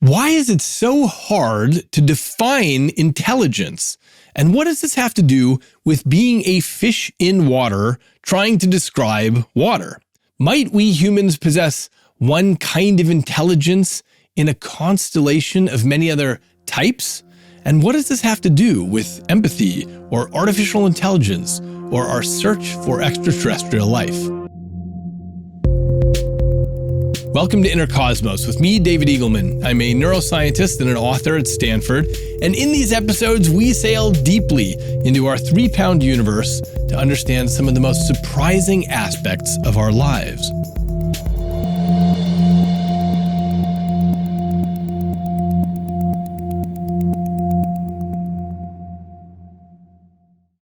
Why is it so hard to define intelligence? And what does this have to do with being a fish in water trying to describe water? Might we humans possess one kind of intelligence in a constellation of many other types? And what does this have to do with empathy or artificial intelligence or our search for extraterrestrial life? Welcome to Inner Cosmos with me, David Eagleman. I'm a neuroscientist and an author at Stanford, and in these episodes, we sail deeply into our 3-pound universe to understand some of the most surprising aspects of our lives.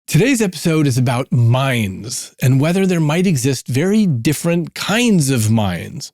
Today's episode is about minds and whether there might exist very different kinds of minds.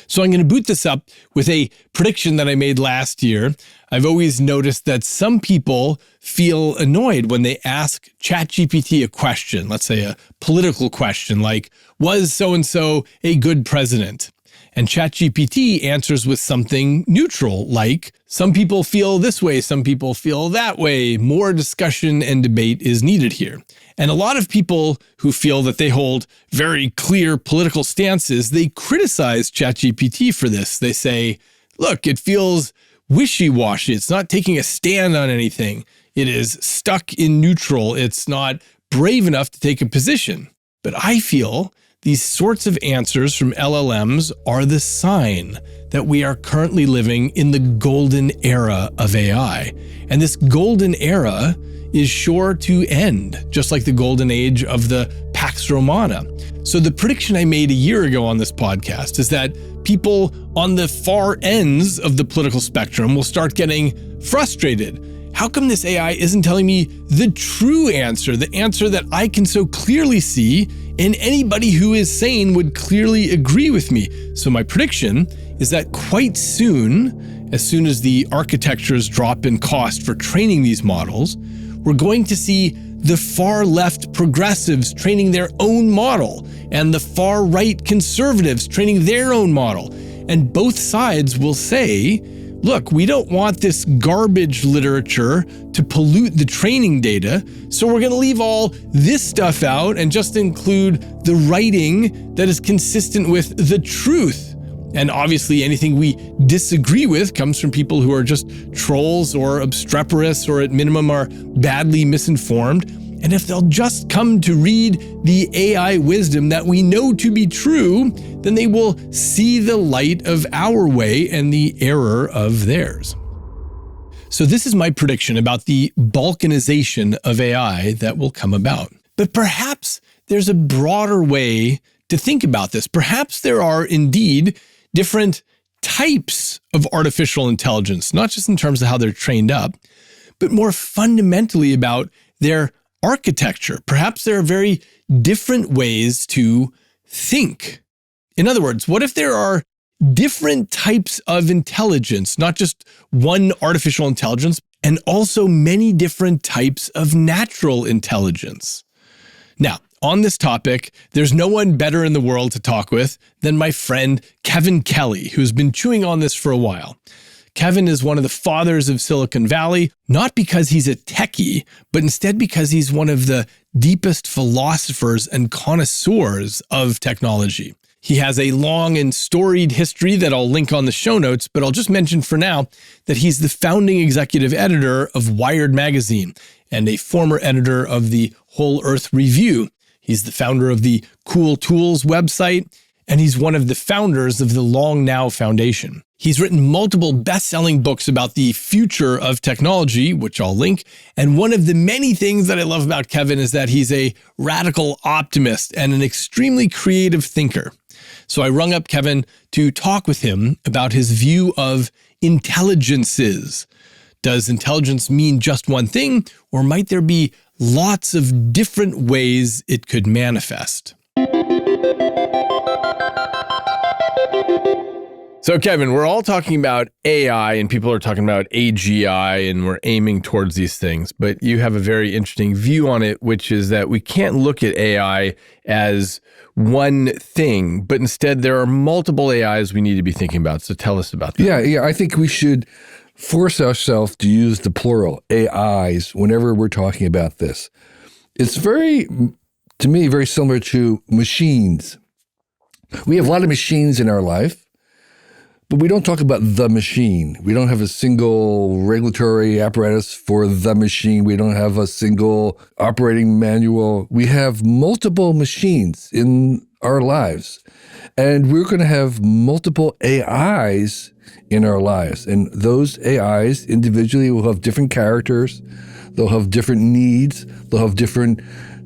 So I'm going to boot this up with a prediction that I made last year. I've always noticed that some people feel annoyed when they ask ChatGPT a question, let's say a political question like, was so-and-so a good president? And ChatGPT answers with something neutral, like, some people feel this way, some people feel that way. More discussion and debate is needed here. And a lot of people who feel that they hold very clear political stances, they criticize ChatGPT for this. They say, look, it feels wishy-washy. It's not taking a stand on anything. It is stuck in neutral. It's not brave enough to take a position. But I feel these sorts of answers from LLMs are the sign that we are currently living in the golden era of AI. And this golden era is sure to end, just like the golden age of the Pax Romana. So the prediction I made a year ago on this podcast is that people on the far ends of the political spectrum will start getting frustrated. How come this AI isn't telling me the true answer, the answer that I can so clearly see, and anybody who is sane would clearly agree with me? So my prediction is that quite soon as the architectures drop in cost for training these models, we're going to see the far left progressives training their own model and the far right conservatives training their own model. And both sides will say, look, we don't want this garbage literature to pollute the training data, so we're going to leave all this stuff out and just include the writing that is consistent with the truth. And obviously anything we disagree with comes from people who are just trolls or obstreperous or at minimum are badly misinformed. And if they'll just come to read the AI wisdom that we know to be true, then they will see the light of our way and the error of theirs. So this is my prediction about the balkanization of AI that will come about. But perhaps there's a broader way to think about this. Perhaps there are indeed different types of artificial intelligence, not just in terms of how they're trained up, but more fundamentally about their architecture. Perhaps there are very different ways to think. In other words, what if there are different types of intelligence, not just one artificial intelligence, and also many different types of natural intelligence? Now, on this topic, there's no one better in the world to talk with than my friend Kevin Kelly, who's been chewing on this for a while. Kevin is one of the fathers of Silicon Valley, not because he's a techie, but instead because he's one of the deepest philosophers and connoisseurs of technology. He has a long and storied history that I'll link on the show notes, but I'll just mention for now that he's the founding executive editor of Wired magazine and a former editor of the Whole Earth Review. He's the founder of the Cool Tools website, and he's one of the founders of the Long Now Foundation. He's written multiple best-selling books about the future of technology, which I'll link. And one of the many things that I love about Kevin is that he's a radical optimist and an extremely creative thinker. So I rung up Kevin to talk with him about his view of intelligences. Does intelligence mean just one thing, or might there be lots of different ways it could manifest? So, Kevin, we're all talking about AI and people are talking about AGI and we're aiming towards these things. But you have a very interesting view on it, which is that we can't look at AI as one thing, but instead there are multiple AIs we need to be thinking about. So tell us about that. Yeah. I think we should force ourselves to use the plural, AIs, whenever we're talking about this. It's to me, very similar to machines. We have a lot of machines in our life. But we don't talk about the machine. We don't have a single regulatory apparatus for the machine. We don't have a single operating manual. We have multiple machines in our lives. And we're going to have multiple AIs in our lives. And those AIs individually will have different characters. They'll have different needs. They'll have different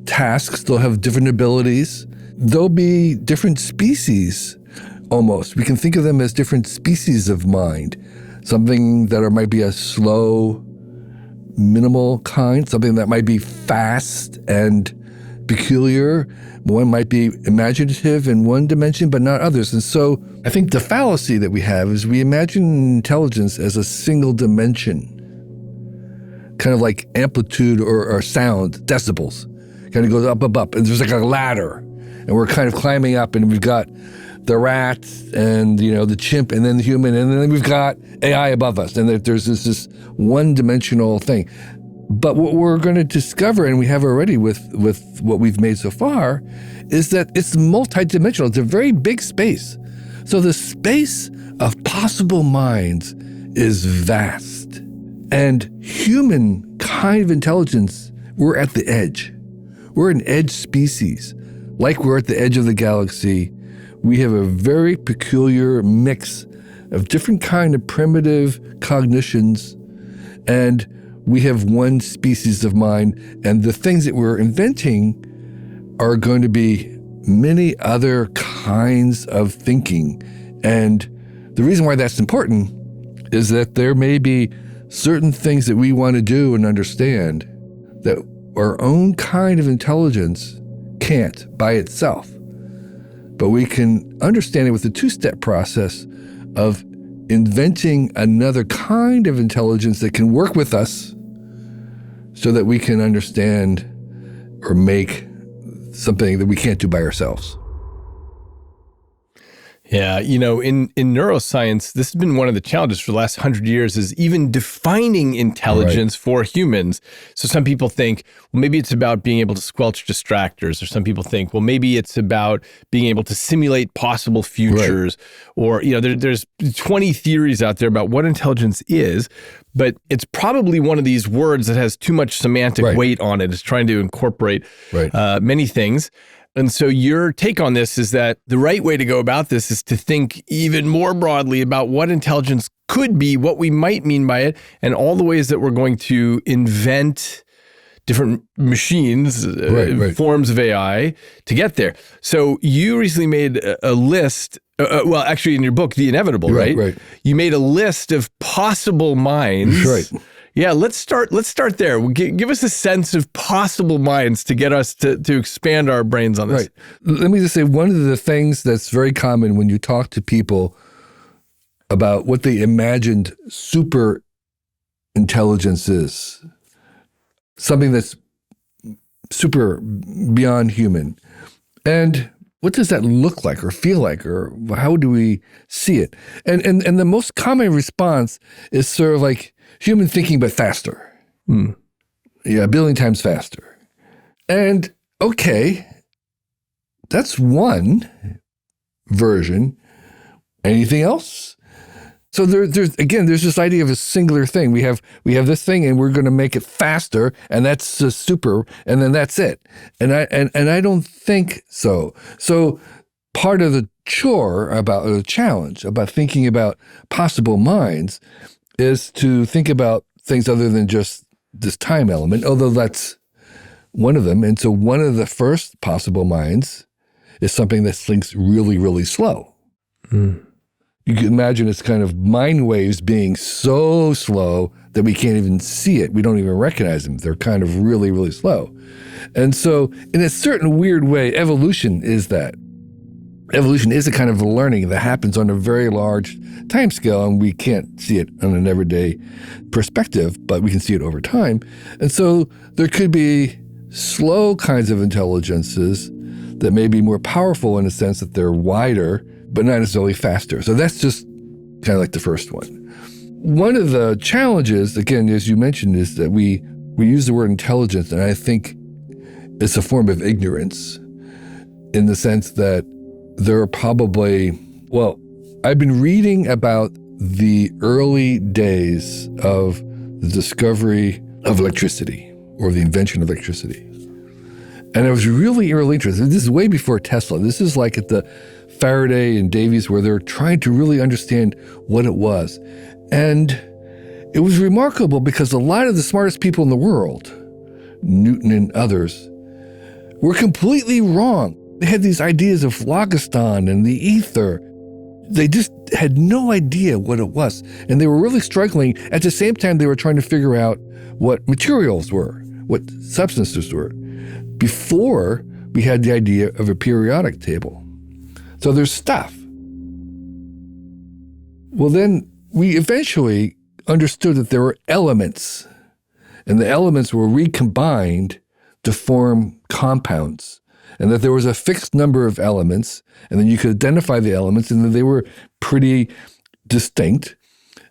tasks. They'll have different abilities. They'll be different species. Almost. We can think of them as different species of mind. Something that might be a slow, minimal kind, something that might be fast and peculiar. One might be imaginative in one dimension, but not others. And so I think the fallacy that we have is we imagine intelligence as a single dimension, kind of like amplitude or sound, decibels. Kind of goes up, and there's like a ladder. And we're kind of climbing up, and we've got the rat and, the chimp and then the human, and then we've got AI above us. And there's this one-dimensional thing. But what we're going to discover, and we have already with what we've made so far, is that it's multidimensional. It's a very big space. So the space of possible minds is vast. And human kind of intelligence, we're at the edge. We're an edge species. Like we're at the edge of the galaxy, we have a very peculiar mix of different kind of primitive cognitions, and we have one species of mind, and the things that we're inventing are going to be many other kinds of thinking. And the reason why that's important is that there may be certain things that we want to do and understand that our own kind of intelligence can't by itself. But we can understand it with the two-step process of inventing another kind of intelligence that can work with us so that we can understand or make something that we can't do by ourselves. Yeah, in neuroscience, this has been one of the challenges for the last 100 years is even defining intelligence for humans. So some people think, well, maybe it's about being able to squelch distractors, or some people think, well, maybe it's about being able to simulate possible futures, or, there's 20 theories out there about what intelligence is, but it's probably one of these words that has too much semantic weight on it. It's trying to incorporate many things. And so your take on this is that the right way to go about this is to think even more broadly about what intelligence could be, what we might mean by it, and all the ways that we're going to invent different machines, forms of AI to get there. So you recently made a list, well, actually in your book, The Inevitable, right? You made a list of possible minds. Right. Yeah, let's start there. Give us a sense of possible minds to get us to expand our brains on this. Right. Let me just say, one of the things that's very common when you talk to people about what they imagined super intelligence is, something that's super beyond human. And what does that look like or feel like, or how do we see it? And the most common response is sort of like human thinking, but faster. Yeah, a billion times faster. And okay, that's one version. Anything else? So there's this idea of a singular thing. We have this thing, and we're going to make it faster, and that's a super, and then that's it. And I don't think so. So part of the chore about the challenge about thinking about possible minds is to think about things other than just this time element, although that's one of them. And so one of the first possible minds is something that thinks really, really slow. You can imagine it's kind of mind waves being so slow that we can't even see it. We don't even recognize them. They're kind of really, really slow. And so in a certain weird way, evolution is that. evolution is a kind of learning that happens on a very large time scale, and we can't see it on an everyday perspective, but we can see it over time. And so there could be slow kinds of intelligences that may be more powerful in the sense that they're wider, but not necessarily faster. So that's just kind of like the first one. One of the challenges, again, as you mentioned, is that we use the word intelligence, and I think it's a form of ignorance in the sense that there are probably, well, I've been reading about the early days of the discovery of electricity or the invention of electricity. And I was really interested. This is way before Tesla. This is like at the Faraday and Davies where they're trying to really understand what it was. And it was remarkable because a lot of the smartest people in the world, Newton and others, were completely wrong. They had these ideas of phlogiston and the ether. They just had no idea what it was. And they were really struggling. At the same time, they were trying to figure out what materials were, what substances were, before we had the idea of a periodic table. So there's stuff. Well, then we eventually understood that there were elements, and the elements were recombined to form compounds, and that there was a fixed number of elements, and then you could identify the elements, and that they were pretty distinct,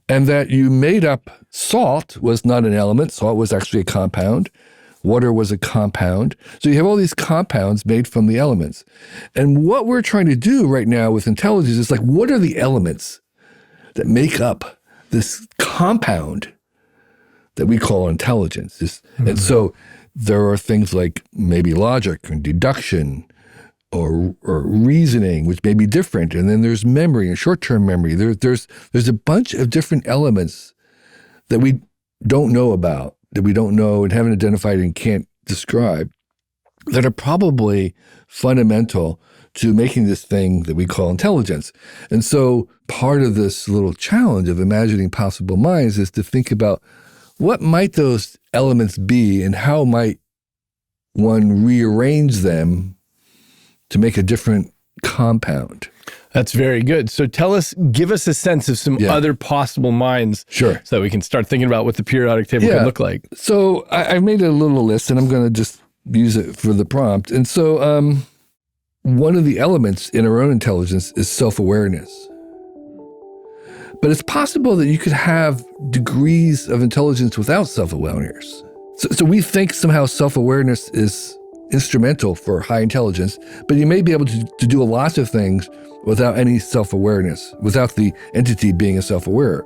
and that you made up salt was not an element. Salt was actually a compound. Water was a compound. So you have all these compounds made from the elements. And what we're trying to do right now with intelligence is like, what are the elements that make up this compound that we call intelligence? And so there are things like maybe logic and deduction or reasoning, which may be different. And then there's memory and short-term memory. There's a bunch of different elements that we don't know about, that we don't know and haven't identified and can't describe, that are probably fundamental to making this thing that we call intelligence. And so part of this little challenge of imagining possible minds is to think about what might those elements be and how might one rearrange them to make a different compound. That's very good. So give us a sense of some other possible minds. Sure. So that we can start thinking about what the periodic table could look like. So I've made a little list, and I'm going to just use it for the prompt. And so one of the elements in our own intelligence is self-awareness. But it's possible that you could have degrees of intelligence without self-awareness. So we think somehow self-awareness is instrumental for high intelligence, but you may be able to do lots of things without any self-awareness, without the entity being a self-aware.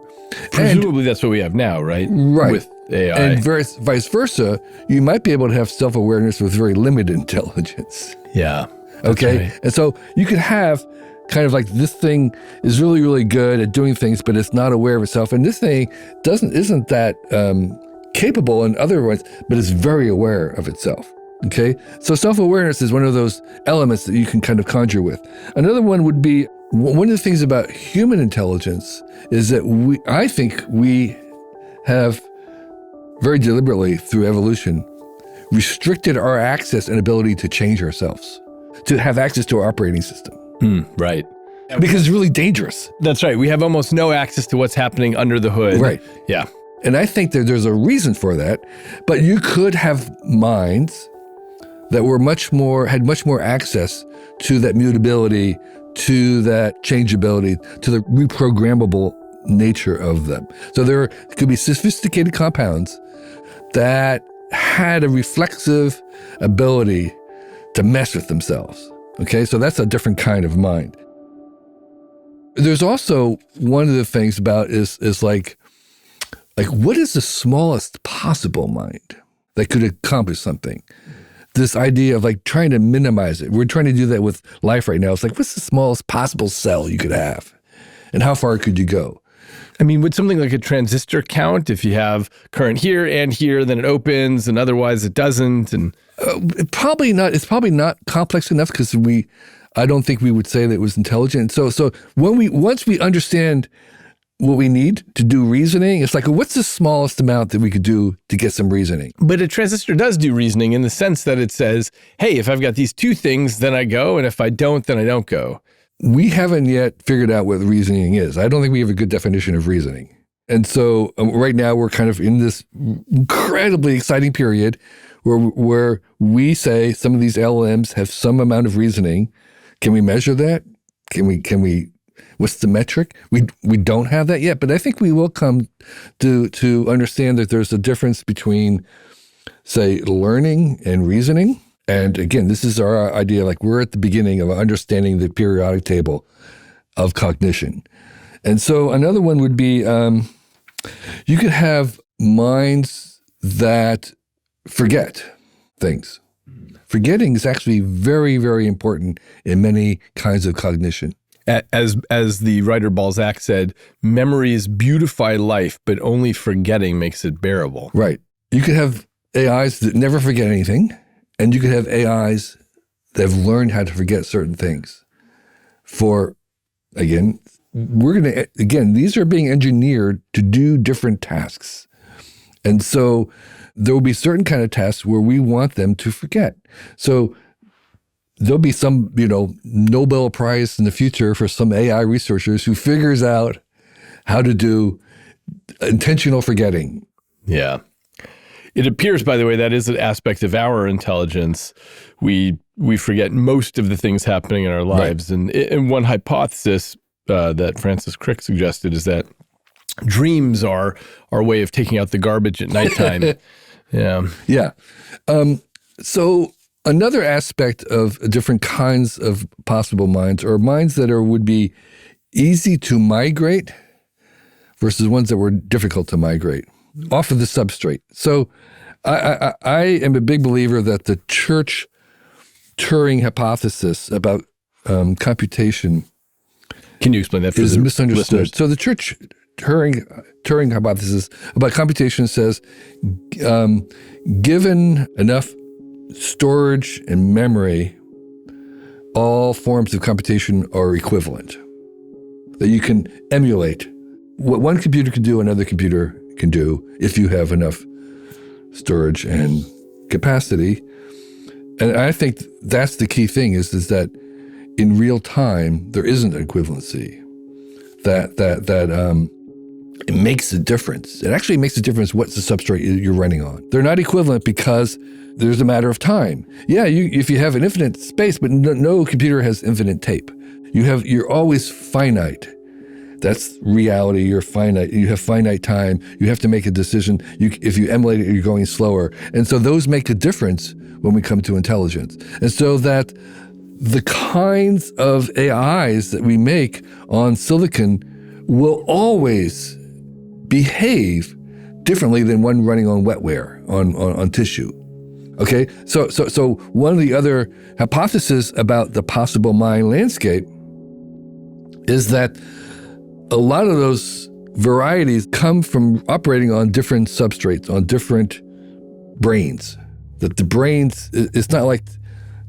Presumably that's what we have now, right? Right. With AI. And vice versa, you might be able to have self-awareness with very limited intelligence. Yeah. Okay? Right. And so you could have kind of like this thing is really, really good at doing things, but it's not aware of itself. And this thing isn't that capable in other ways, but it's very aware of itself. Okay? So self-awareness is one of those elements that you can kind of conjure with. Another one would be, one of the things about human intelligence is that I think we have very deliberately through evolution restricted our access and ability to change ourselves, to have access to our operating system. Right. Because it's really dangerous. That's right. We have almost no access to what's happening under the hood. Right. Yeah. And I think that there's a reason for that, but you could have minds that had much more access to that mutability, to that changeability, to the reprogrammable nature of them. So there could be sophisticated compounds that had a reflexive ability to mess with themselves. Okay, so that's a different kind of mind. There's also one of the things about is like what is the smallest possible mind that could accomplish something? This idea of like trying to minimize it. We're trying to do that with life right now. It's like, what's the smallest possible cell you could have? And how far could you go? I mean, would something like a transistor count if you have current here and here, then it opens and otherwise it doesn't? And probably not. It's probably not complex enough because I don't think we would say that it was intelligent. So once we understand what we need to do reasoning, it's like, what's the smallest amount that we could do to get some reasoning? But a transistor does do reasoning in the sense that it says, hey, if I've got these two things, then I go, and if I don't, then I don't go. we haven't yet figured out what reasoning is. I don't think we have a good definition of reasoning. And so right now we're kind of in this incredibly exciting period where we say some of these LLMs have some amount of reasoning. Can we measure that? Can we, what's the metric? We don't have that yet, but I think we will come to understand that there's a difference between, say, learning and reasoning. And again, this is our idea, like we're at the beginning of understanding the periodic table of cognition. And so another one would be, you could have minds that forget things. Forgetting is actually very, very important in many kinds of cognition. As the writer Balzac said, memories beautify life, but only forgetting makes it bearable. Right. You could have AIs that never forget anything, and you could have AIs that have learned how to forget certain things. These are being engineered to do different tasks. And so there will be certain kind of tasks where we want them to forget. So there'll be some, Nobel Prize in the future for some AI researchers who figures out how to do intentional forgetting. Yeah. It appears, by the way, that is an aspect of our intelligence. We forget most of the things happening in our lives. Right. And one hypothesis that Francis Crick suggested is that dreams are our way of taking out the garbage at nighttime. Yeah. Yeah. So another aspect of different kinds of possible minds are minds that would be easy to migrate versus ones that were difficult to migrate off of the substrate. So I am a big believer that the church Turing hypothesis about computation. Can you explain that for is the misunderstood? listeners? So the church Turing hypothesis about computation says, given enough storage and memory, all forms of computation are equivalent. That you can emulate what one computer can do, another computer can do if you have enough storage and capacity. And I think that's the key thing is that in real time, there isn't equivalency. That it makes a difference. It actually makes a difference what's the substrate you're running on. They're not equivalent because there's a matter of time. Yeah, if you have an infinite space, but no computer has infinite tape. You're always finite. That's reality. You're finite. You have finite time. You have to make a decision. If you emulate it, you're going slower. And so those make a difference when we come to intelligence. And so that the kinds of AIs that we make on silicon will always behave differently than one running on wetware, on tissue. Okay, so one of the other hypotheses about the possible mind landscape is that a lot of those varieties come from operating on different substrates, on different brains. That the brains, it's not like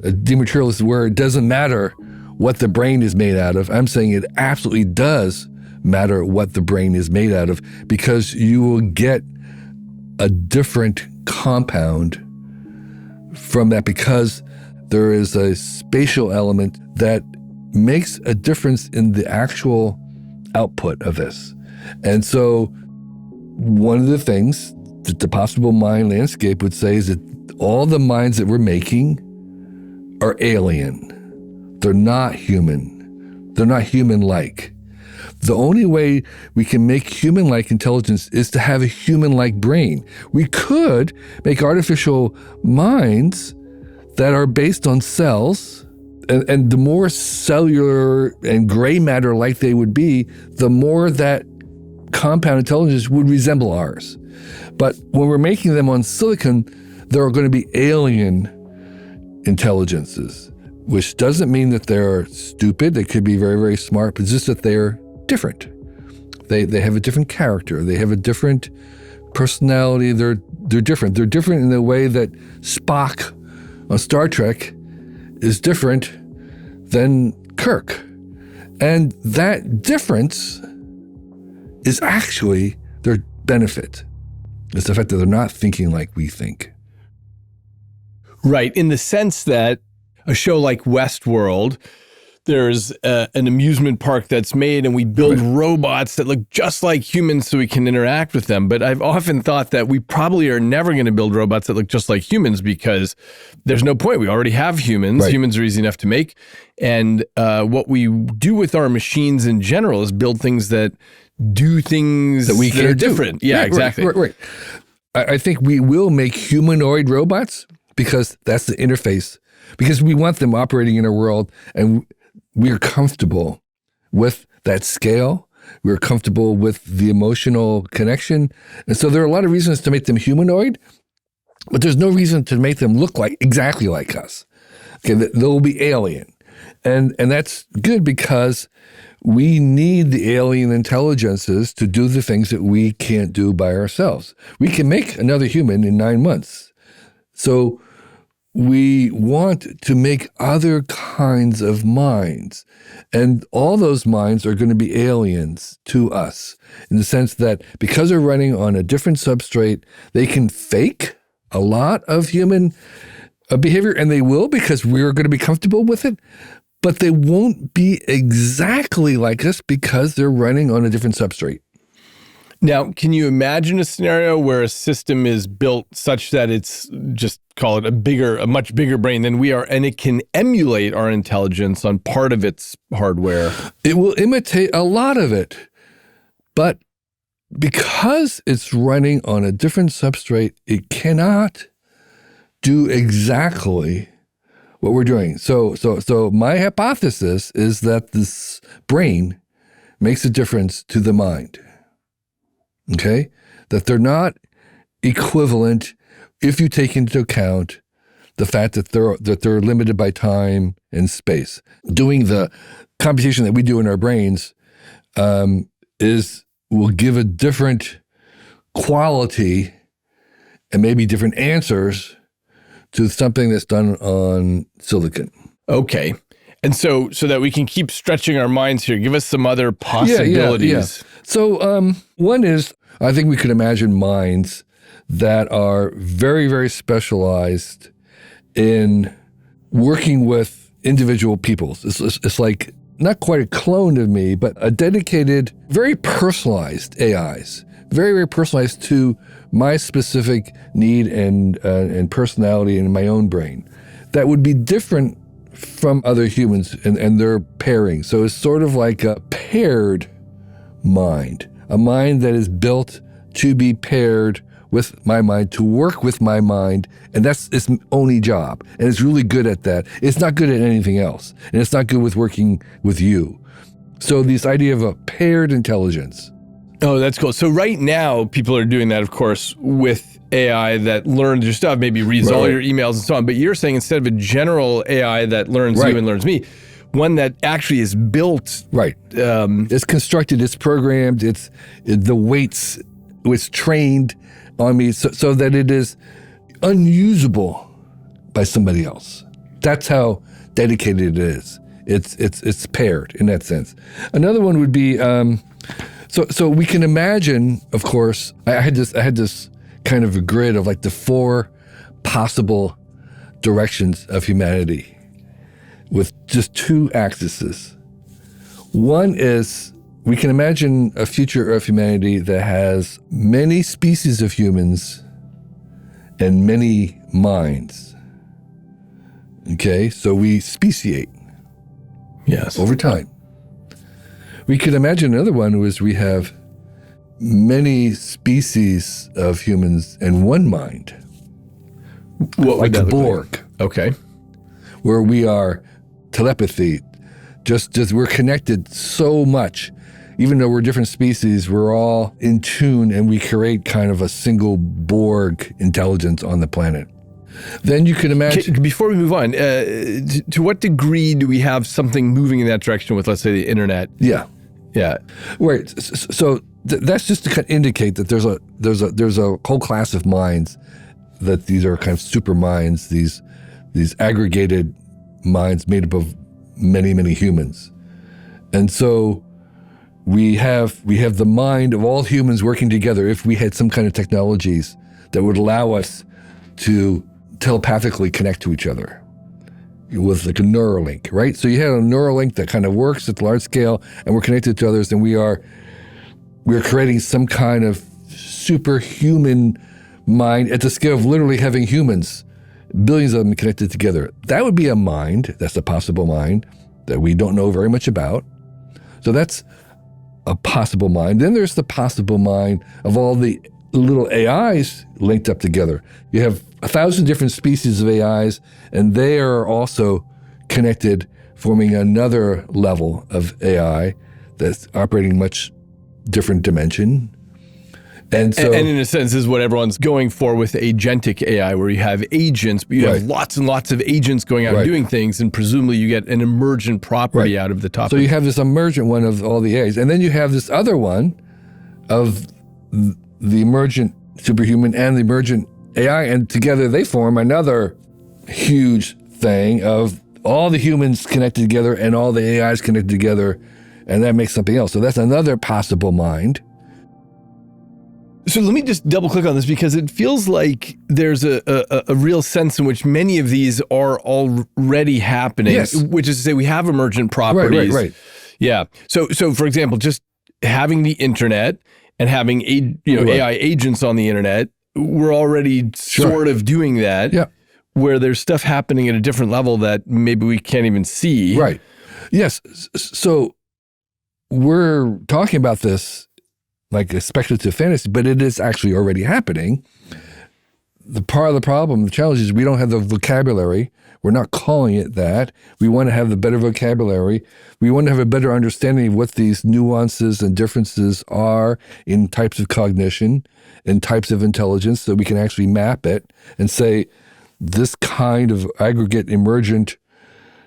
a dematerialist where it doesn't matter what the brain is made out of. I'm saying it absolutely does matter what the brain is made out of, because you will get a different compound from that, because there is a spatial element that makes a difference in the actual output of this. And so one of the things that the possible mind landscape would say is that all the minds that we're making are alien. They're not human. They're not human-like. The only way we can make human-like intelligence is to have a human-like brain. We could make artificial minds that are based on cells, and the more cellular and gray matter-like they would be, the more that compound intelligence would resemble ours. But when we're making them on silicon, there are going to be alien intelligences, which doesn't mean that they're stupid. They could be very, very smart, but it's just that they're different. They have a different character. They have a different personality. They're different. They're different in the way that Spock on Star Trek is different than Kirk. And that difference is actually their benefit. It's the fact that they're not thinking like we think. Right, in the sense that a show like Westworld, there's an amusement park that's made and we build robots that look just like humans so we can interact with them. But I've often thought that we probably are never going to build robots that look just like humans because there's no point. We already have humans. Right. Humans are easy enough to make. And what we do with our machines in general is build things that do things that we are can different. Do. Yeah, right, exactly. Right. I think we will make humanoid robots because that's the interface, because we want them operating in our world and we're comfortable with that scale. We're comfortable with the emotional connection. And so there are a lot of reasons to make them humanoid, but there's no reason to make them look exactly like us. Okay, they'll be alien. And that's good because we need the alien intelligences to do the things that we can't do by ourselves. We can make another human in 9 months. So we want to make other kinds of minds. And all those minds are going to be aliens to us in the sense that because they're running on a different substrate, they can fake a lot of human behavior, and they will because we're going to be comfortable with it. But they won't be exactly like us because they're running on a different substrate. Now, can you imagine a scenario where a system is built such that it's, just call it a much bigger brain than we are, and it can emulate our intelligence on part of its hardware? It will imitate a lot of it, but because it's running on a different substrate, it cannot do exactly what we're doing. So my hypothesis is that this brain makes a difference to the mind. Okay? That they're not equivalent if you take into account the fact that they're limited by time and space. Doing the computation that we do in our brains will give a different quality and maybe different answers to something that's done on silicon. Okay. And so that we can keep stretching our minds here, give us some other possibilities. Yeah. So one is, I think we could imagine minds that are very, very specialized in working with individual peoples. It's like not quite a clone of me, but a dedicated, very personalized AIs, very, very personalized to my specific need and personality in my own brain that would be different from other humans and their pairing. So it's sort of like a paired mind, a mind that is built to be paired with my mind, to work with my mind, and that's its only job. And it's really good at that. It's not good at anything else, and it's not good with working with you. So this idea of a paired intelligence. Oh, that's cool. So right now, people are doing that, of course, with AI that learns your stuff, maybe reads all your emails and so on. But you're saying instead of a general AI that learns you and learns me, one that actually is built. Right. It's constructed, it's programmed, the weights, it's trained on me so that it is unusable by somebody else. That's how dedicated it is. It's paired in that sense. Another one would be, so we can imagine, of course, I had this kind of a grid of like the 4 possible directions of humanity with just 2 axes. One is we can imagine a future of humanity that has many species of humans and many minds. Okay, so we speciate. Yes. Over time. We could imagine another one was we have many species of humans and one mind. Like a Borg. Okay. Where we are telepathy. Just we're connected so much. Even though we're different species, we're all in tune and we create kind of a single Borg intelligence on the planet. Then you can imagine... Before we move on, to what degree do we have something moving in that direction with, let's say, the internet? Yeah. Yeah. Right. So that's just to kind of indicate that there's a whole class of minds that these are kind of super minds, these aggregated minds made up of many, many humans. And so we have the mind of all humans working together if we had some kind of technologies that would allow us to telepathically connect to each other. with like a Neuralink, right? So you have a Neuralink that kind of works at the large scale, and we're connected to others, and we're creating some kind of superhuman mind at the scale of literally having humans, billions of them connected together. That would be a mind. That's a possible mind that we don't know very much about. So that's a possible mind. Then there's the possible mind of all the little AIs linked up together. You have 1,000 different species of AIs, and they are also connected, forming another level of AI that's operating much different dimension. And so, and in a sense, this is what everyone's going for with agentic AI, where you have agents, but you have lots and lots of agents going out and doing things, and presumably you get an emergent property out of the top. So you have this emergent one of all the AIs, and then you have this other one of the emergent superhuman and the emergent AI, and together they form another huge thing of all the humans connected together and all the AIs connected together, and that makes something else. So that's another possible mind. So let me just double click on this, because it feels like there's a real sense in which many of these are already happening, which is to say we have emergent properties. Right. Yeah. So for example, just having the internet and having AI agents on the internet, we're already sort of doing that. Yeah. Where there's stuff happening at a different level that maybe we can't even see. Right. Yes. So we're talking about this like a speculative fantasy, but it is actually already happening. The part of the problem, the challenge is we don't have the vocabulary. We're not calling it that. We want to have the better vocabulary. We want to have a better understanding of what these nuances and differences are in types of cognition and types of intelligence, so we can actually map it and say, this kind of aggregate emergent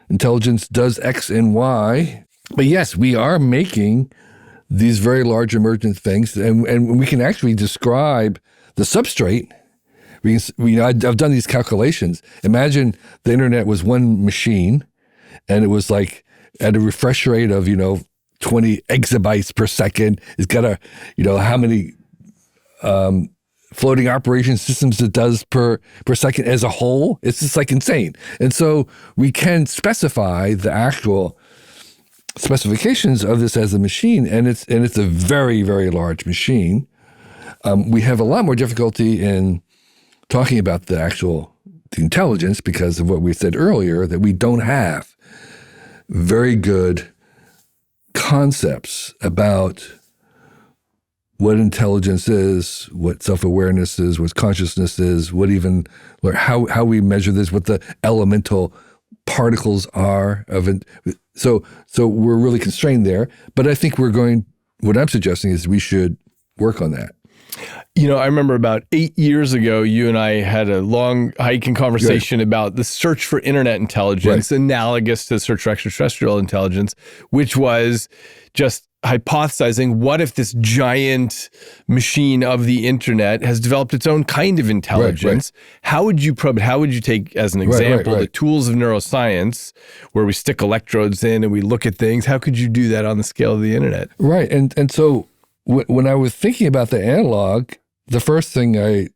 intelligence does X and Y. But yes, we are making these very large emergent things, and we can actually describe the substrate. I've done these calculations. Imagine the internet was one machine, and it was like at a refresh rate of 20 exabytes per second. It's got how many floating operation systems it does per second as a whole. It's just like insane. And so we can specify the actual specifications of this as a machine, and it's a very, very large machine. We have a lot more difficulty in talking about the intelligence because of what we said earlier, that we don't have very good concepts about what intelligence is, what self-awareness is, what consciousness is, how we measure this, what the elemental particles are of it. So we're really constrained there. But I think what I'm suggesting is we should work on that. I remember about 8 years ago, you and I had a long hiking conversation about the search for internet intelligence, analogous to the search for extraterrestrial intelligence, which was just hypothesizing, what if this giant machine of the internet has developed its own kind of intelligence? How would you probe it? How would you take, as an example, the tools of neuroscience, where we stick electrodes in and we look at things? How could you do that on the scale of the internet? Right. And so when I was thinking about the analog, the first thing I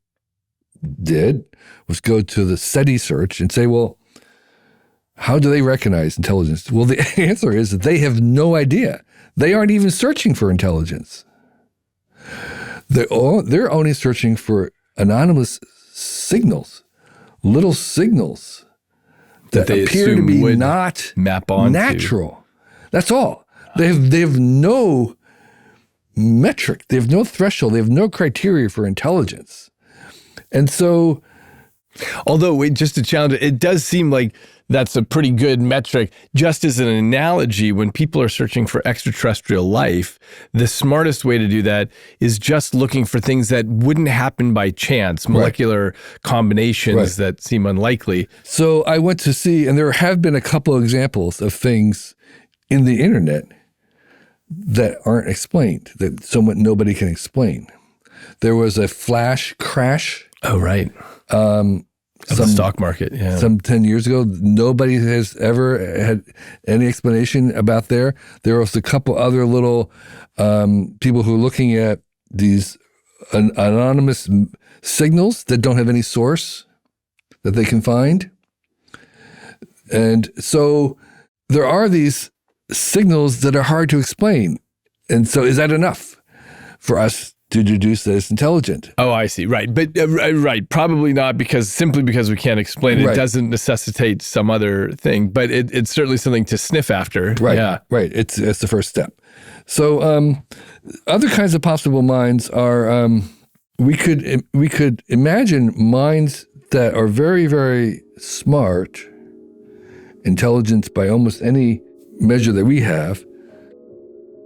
did was go to the SETI search and say, well, how do they recognize intelligence? Well, the answer is that they have no idea. They aren't even searching for intelligence. They're only searching for anonymous signals, little signals that appear to be not map on natural. That's all. They have no metric. They have no threshold. They have no criteria for intelligence. And so, although just to challenge it, it does seem like that's a pretty good metric. Just as an analogy, when people are searching for extraterrestrial life, the smartest way to do that is just looking for things that wouldn't happen by chance, molecular combinations that seem unlikely. So I went to see, and there have been a couple of examples of things in the internet that aren't explained, that nobody can explain. There was a flash crash. Oh, right. Of the stock market, some 10 years ago. Nobody has ever had any explanation about there. There was a couple other little people who are looking at these anonymous signals that don't have any source that they can find. And so there are these signals that are hard to explain. And so is that enough for us to deduce that it's intelligent? Oh, I see. Right. But right. Probably not, simply because we can't explain it. It doesn't necessitate some other thing, but it's certainly something to sniff after. Right. Yeah. Right. It's the first step. So other kinds of possible minds are, we could imagine minds that are very, very smart, intelligent by almost any measure that we have,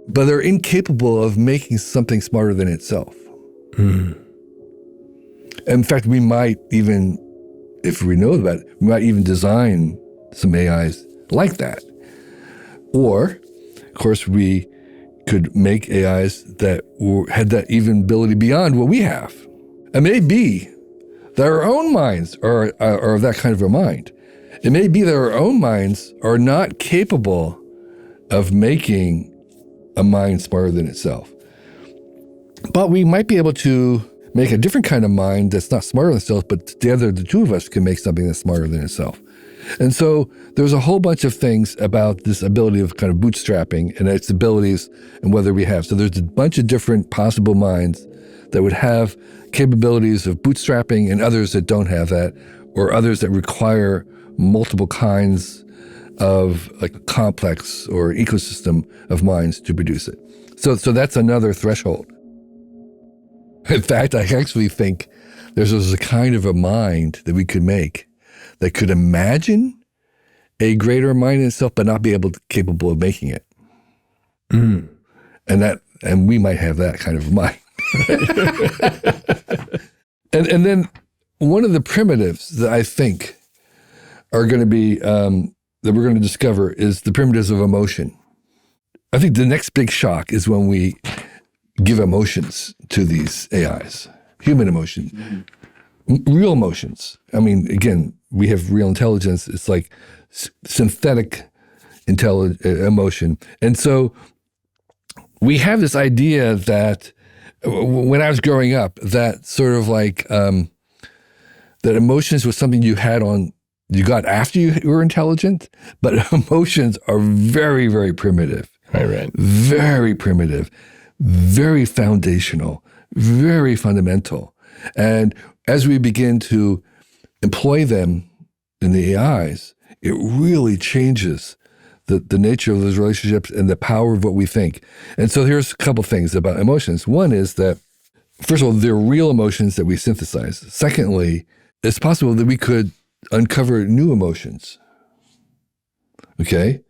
but they're incapable of making something smarter than itself. In fact, we might even, if we know about it, we might even design some AIs like that. Or, of course, we could make AIs that had that even ability beyond what we have. It may be that our own minds are that kind of a mind. It may be that our own minds are not capable of making a mind smarter than itself. But we might be able to make a different kind of mind that's not smarter than itself, but together the two of us can make something that's smarter than itself. And so there's a whole bunch of things about this ability of kind of bootstrapping and its abilities and whether we have. So there's a bunch of different possible minds that would have capabilities of bootstrapping and others that don't have that, or others that require multiple kinds of like a complex or ecosystem of minds to produce it. So that's another threshold. In fact, I actually think there's a kind of a mind that we could make that could imagine a greater mind in itself, but not be capable of making it. And we might have that kind of mind. and then one of the primitives that I think are going to be that we're going to discover is the primitives of emotion. I think the next big shock is when we give emotions to these AIs, human emotions, real emotions. I mean, again, we have real intelligence. It's like synthetic emotion. And so we have this idea that when I was growing up, that sort of like that emotions was something you got after you were intelligent, but emotions are very, very primitive. Right. Very primitive, very foundational, very fundamental. And as we begin to employ them in the AIs, it really changes the nature of those relationships and the power of what we think. And so here's a couple things about emotions. One is that, first of all, they're real emotions that we synthesize. Secondly, it's possible that we could uncover new emotions, okay?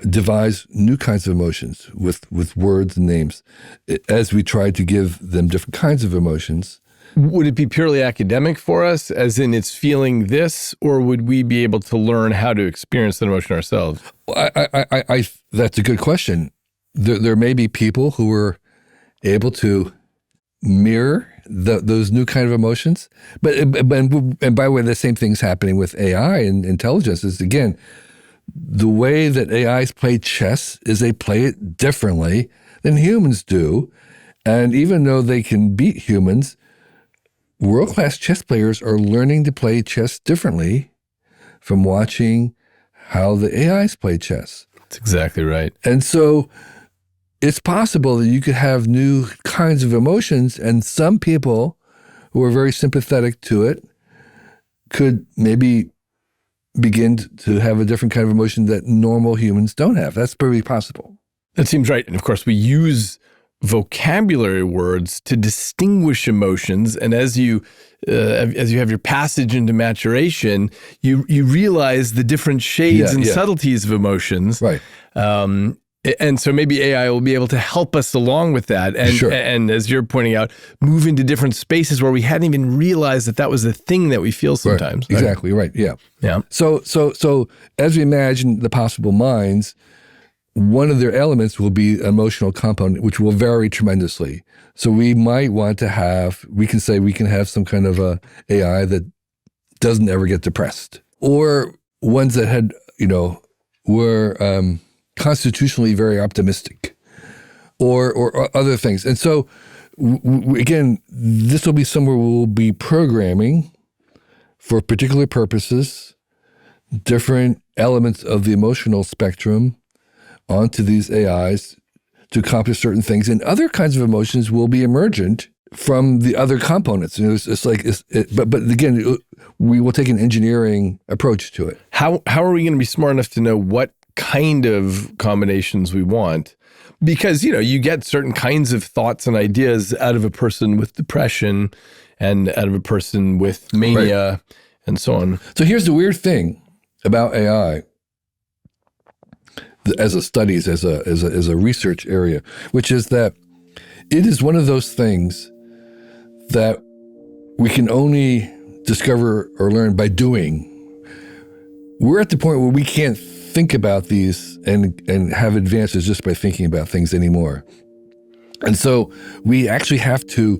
Devise new kinds of emotions with words and names as we try to give them different kinds of emotions. Would it be purely academic for us, as in it's feeling this, or would we be able to learn how to experience the emotion ourselves? I that's a good question. There may be people who are able to mirror those new kind of emotions, but and by the way, the same thing's happening with AI and intelligence. Is again, the way that AIs play chess is they play it differently than humans do, and even though they can beat humans, world-class chess players are learning to play chess differently from watching how the AIs play chess. That's exactly right. And so it's possible that you could have new kinds of emotions, and some people who are very sympathetic to it could maybe begin to have a different kind of emotion that normal humans don't have. That's pretty possible. That seems right. And of course, we use vocabulary words to distinguish emotions, and as you have your passage into maturation, you realize the different shades and subtleties of emotions. Right. And so maybe AI will be able to help us along with that, and Sure. and as you're pointing out, move into different spaces where we hadn't even realized that was the thing that we feel sometimes. Right. Exactly right. Yeah. Yeah. So as we imagine the possible minds, one of their elements will be an emotional component, which will vary tremendously. So we might want to have, we can have some kind of a AI that doesn't ever get depressed, or ones that were constitutionally very optimistic, or other things. And so again, this will be somewhere we'll be programming for particular purposes, different elements of the emotional spectrum onto these AIs to accomplish certain things. And other kinds of emotions will be emergent from the other components. But again, we will take an engineering approach to it. How are we going to be smart enough to know what kind of combinations we want? Because, you get certain kinds of thoughts and ideas out of a person with depression and out of a person with mania and so on. So here's the weird thing about AI as a studies, as a research area, which is that it is one of those things that we can only discover or learn by doing. We're at the point where we can't think about these and have advances just by thinking about things anymore. And so we actually have to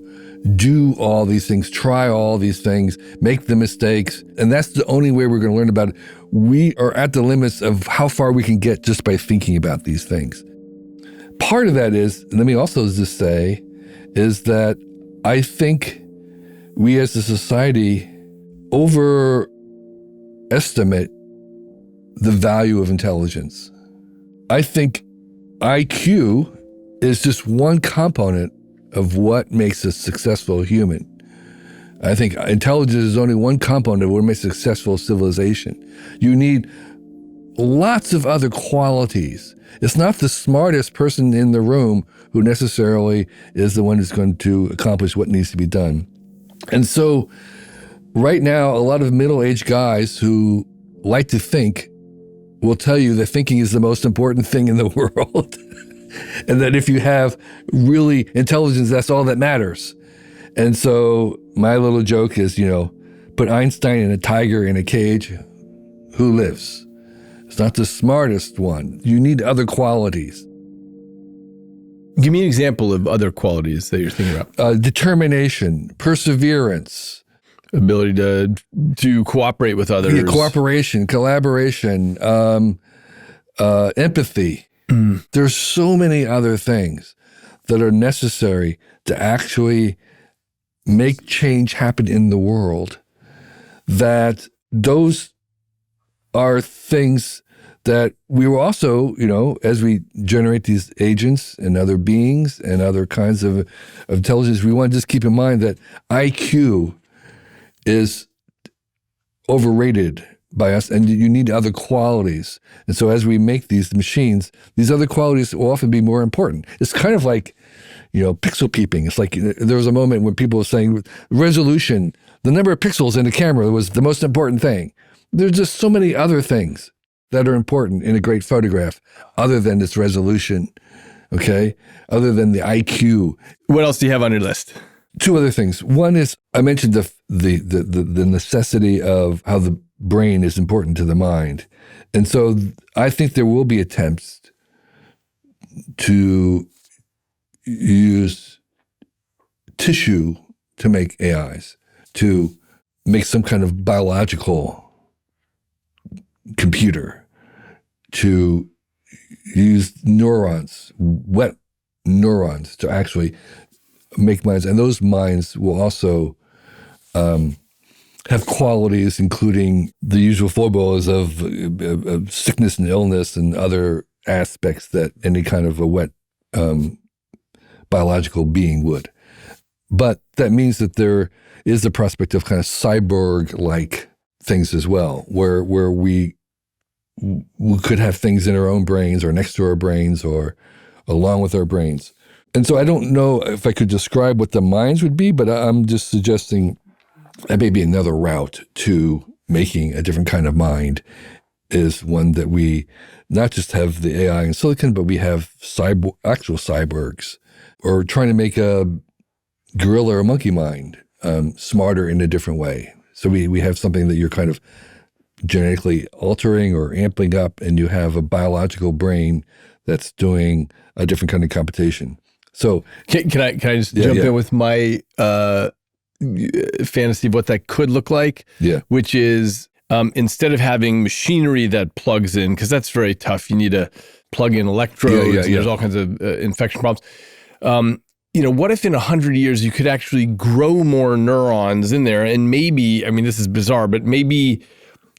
do all these things, try all these things, make the mistakes, and that's the only way we're going to learn about it. We are at the limits of how far we can get just by thinking about these things. Part of that is, let me also just say, is that I think we as a society overestimate the value of intelligence. I think IQ is just one component of what makes a successful human. I think intelligence is only one component of what makes a successful civilization. You need lots of other qualities. It's not the smartest person in the room who necessarily is the one who's going to accomplish what needs to be done. And so right now, a lot of middle-aged guys who like to think will tell you that thinking is the most important thing in the world. And that if you have really intelligence, that's all that matters. And so my little joke is, put Einstein and a tiger in a cage, who lives? It's not the smartest one. You need other qualities. Give me an example of other qualities that you're thinking about. Determination, perseverance. Ability to cooperate with others. Yeah, cooperation, collaboration, empathy. There's so many other things that are necessary to actually make change happen in the world, that those are things that we will also, as we generate these agents and other beings and other kinds of intelligence, we want to just keep in mind that IQ is overrated by us, and you need other qualities. And so as we make these machines, these other qualities will often be more important. It's kind of like, pixel peeping. It's like there was a moment when people were saying resolution, the number of pixels in the camera was the most important thing. There's just so many other things that are important in a great photograph other than its resolution, okay? Other than the IQ. What else do you have on your list? Two other things. One is, I mentioned the necessity of how the brain is important to the mind. And so I think there will be attempts to use tissue to make AIs, to make some kind of biological computer, to use neurons, wet neurons, to actually make minds. And those minds will also have qualities including the usual foibles of sickness and illness and other aspects that any kind of a wet biological being would. But that means that there is the prospect of kind of cyborg-like things as well, where we could have things in our own brains or next to our brains or along with our brains. And so I don't know if I could describe what the minds would be, but I'm just suggesting that maybe another route to making a different kind of mind is one that we not just have the AI in silicon, but we have actual cyborgs, or trying to make a gorilla or monkey mind smarter in a different way. So we have something that you're kind of genetically altering or amping up, and you have a biological brain that's doing a different kind of computation. So can I just jump in with my fantasy of what that could look like? Yeah. Which is instead of having machinery that plugs in, because that's very tough. You need to plug in electrodes. There's all kinds of infection problems. What if in 100 years you could actually grow more neurons in there, and maybe, this is bizarre, but maybe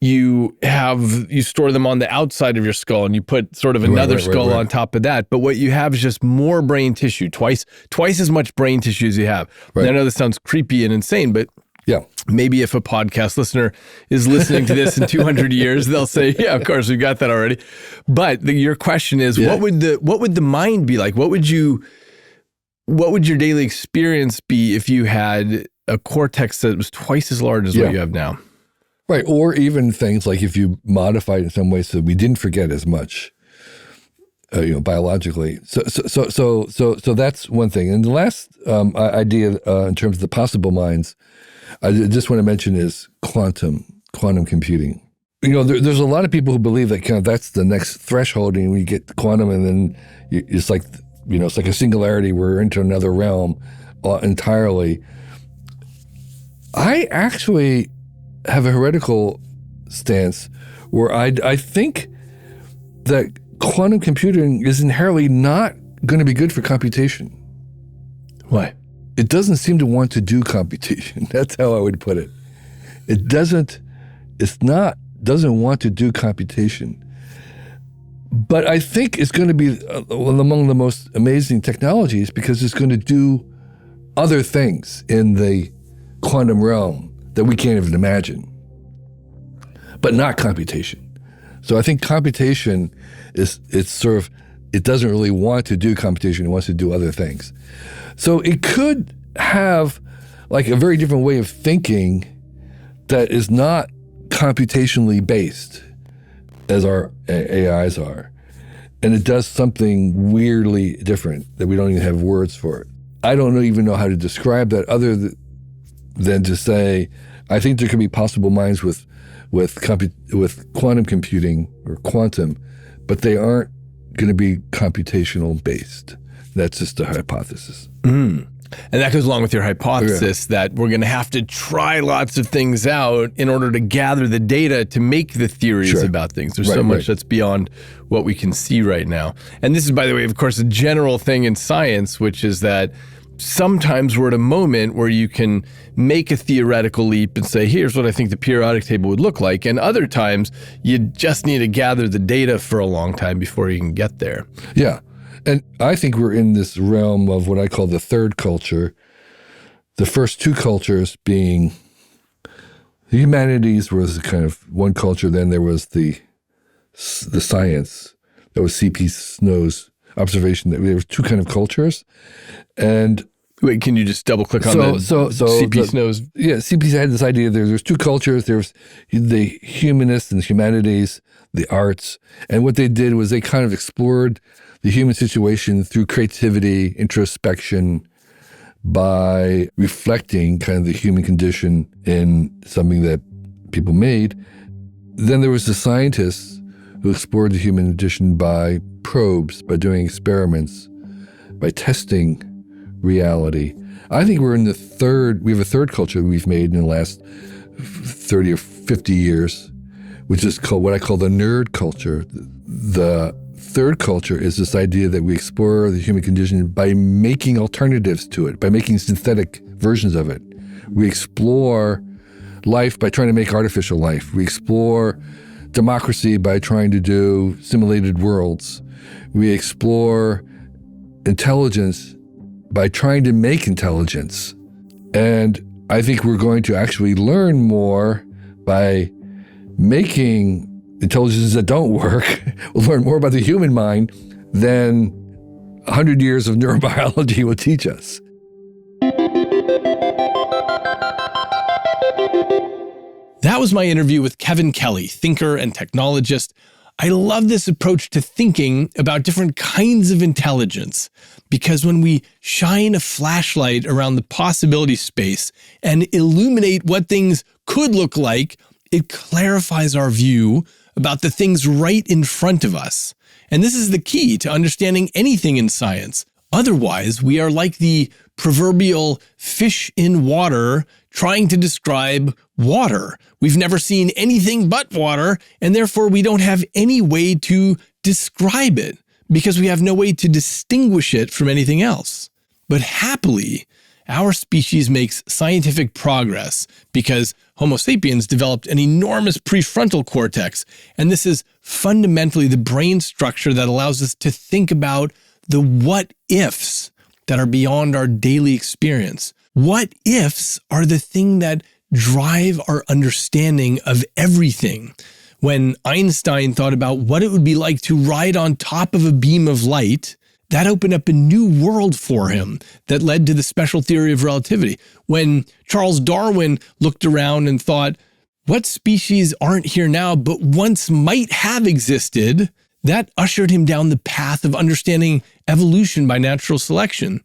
you store them on the outside of your skull, and you put sort of another skull on top of that. But what you have is just more brain tissue, twice as much brain tissue as you have. Right. I know this sounds creepy and insane, but Yeah. maybe if a podcast listener is listening to this in 200 years, they'll say, yeah, of course, we've got that already. But your question is, what would the mind be like? What would your daily experience be if you had a cortex that was twice as large as what you have now? Right. Or even things like if you modified in some way so we didn't forget as much, biologically. So that's one thing. And the last idea in terms of the possible minds, I just want to mention is quantum computing. There's a lot of people who believe that kind of that's the next threshold, and we get quantum, and then it's like it's like a singularity. We're into another realm entirely. I actually have a heretical stance where I think that quantum computing is inherently not going to be good for computation. Why? It doesn't seem to want to do computation. That's how I would put it. It doesn't want to do computation. But I think it's going to be among the most amazing technologies because it's going to do other things in the quantum realm that we can't even imagine, but not computation. So I think computation it doesn't really want to do computation. It wants to do other things. So it could have like a very different way of thinking that is not computationally based as our AIs are. And it does something weirdly different that we don't even have words for it. I don't even know how to describe that other than to say, I think there could be possible minds with quantum computing or quantum, but they aren't going to be computational based. That's just a hypothesis. Mm. And that goes along with your hypothesis that we're going to have to try lots of things out in order to gather the data to make the theories about things. There's so much that's beyond what we can see right now. And this is, by the way, of course, a general thing in science, which is that sometimes we're at a moment where you can make a theoretical leap and say, here's what I think the periodic table would look like. And other times you just need to gather the data for a long time before you can get there. Yeah. And I think we're in this realm of what I call the third culture. The first two cultures being the humanities was kind of one culture. Then there was the science. That was C.P. Snow's observation that there was two kind of cultures. And wait, can you just double click on that? So C.P. Snow's? Yeah, C.P. had this idea there's two cultures. There's the humanists and the humanities, the arts. And what they did was they kind of explored the human situation through creativity, introspection, by reflecting kind of the human condition in something that people made. Then there was the scientists who explored the human condition by probes, by doing experiments, by testing reality. I think we have a third culture we've made in the last 30 or 50 years, which is called what I call the nerd culture. The third culture is this idea that we explore the human condition by making alternatives to it, by making synthetic versions of it. We explore life by trying to make artificial life. We explore democracy by trying to do simulated worlds. We explore intelligence by trying to make intelligence. And I think we're going to actually learn more by making intelligences that don't work. We'll learn more about the human mind than 100 years of neurobiology will teach us. That was my interview with Kevin Kelly, thinker and technologist. I love this approach to thinking about different kinds of intelligence, because when we shine a flashlight around the possibility space and illuminate what things could look like, it clarifies our view about the things right in front of us. And this is the key to understanding anything in science. Otherwise, we are like the proverbial fish in water trying to describe water. We've never seen anything but water, and therefore we don't have any way to describe it because we have no way to distinguish it from anything else. But happily, our species makes scientific progress because Homo sapiens developed an enormous prefrontal cortex. And this is fundamentally the brain structure that allows us to think about the what ifs that are beyond our daily experience. What ifs are the thing that drive our understanding of everything. When Einstein thought about what it would be like to ride on top of a beam of light, that opened up a new world for him that led to the special theory of relativity. When Charles Darwin looked around and thought, what species aren't here now but once might have existed, that ushered him down the path of understanding evolution by natural selection.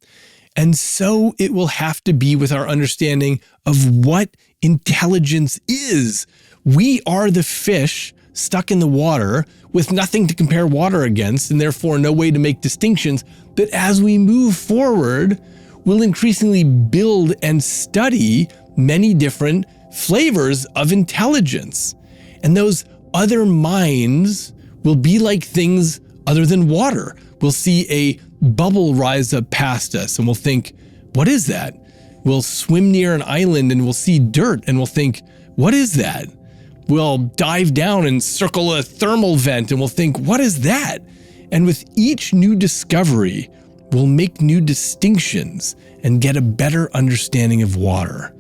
And so it will have to be with our understanding of what intelligence is. We are the fish stuck in the water with nothing to compare water against, and therefore no way to make distinctions. But as we move forward, we'll increasingly build and study many different flavors of intelligence. And those other minds will be like things other than water. We'll see a bubble rise up past us and we'll think, what is that? We'll swim near an island and we'll see dirt and we'll think, what is that? We'll dive down and circle a thermal vent and we'll think, what is that? And with each new discovery, we'll make new distinctions and get a better understanding of water.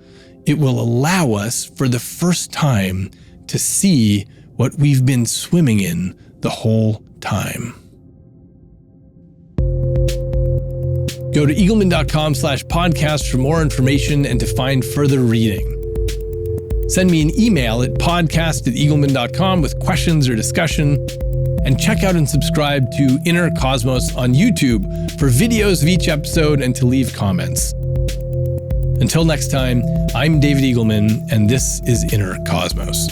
It will allow us for the first time to see what we've been swimming in the whole time. Go to eagleman.com/podcast for more information and to find further reading. Send me an email at podcast@eagleman.com with questions or discussion. And check out and subscribe to Inner Cosmos on YouTube for videos of each episode and to leave comments. Until next time, I'm David Eagleman, and this is Inner Cosmos.